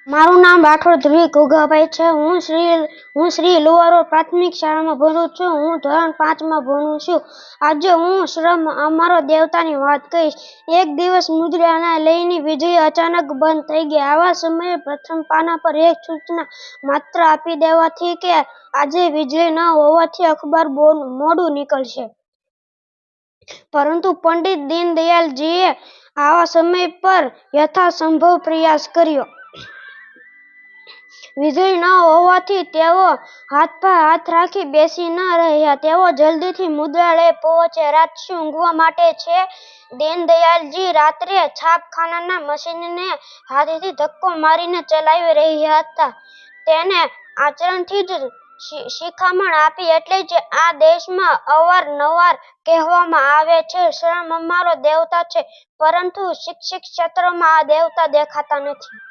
મારું નામ રાઠોડ ધ્રુવી ઘોઘાભાઈ છે. હું શ્રી લુવારોડ પ્રાથમિક શાળામાં ભણું છું. હું ધોરણ 5માં ભણું છું. આજે હું શ્રમ અમારો દેવતાની વાત કહીશ. એક દિવસ મુદ્રણાને લઈને વીજળી અચાનક બંધ થઈ ગઈ. આવા સમયે પ્રથમ પાના પર એક સૂચના માત્ર આપી દેવાથી કે આજે વીજળી ન હોવાથી અખબાર મોડું નીકળશે. પરંતુ પંડિત દીનદયાળજીએ આવા સમય પર યથાસંભવ પ્રયાસ કર્યો. વીજળી ન હોવાથી તેઓ હાથ પર હાથ રાખી બેસી ન રહ્યા. તેઓ જલ્દીથી મુદ્રાલય પહોંચ્યા. રાત શું ઊંઘવા માટે છે? દીનદયાળજી રાત્રે છાપખાનાના મશીનને હાથેથી ધક્કો મારીને ચલાવી રહ્યા હતા. તેને આચરણથી જ શિખામણ આપી. એટલે જ આ દેશમાં અવારનવાર કહેવામાં આવે છે, શ્રમ અમારો દેવતા છે. પરંતુ શિક્ષણ ક્ષેત્રમાં આ દેવતા દેખાતા નથી.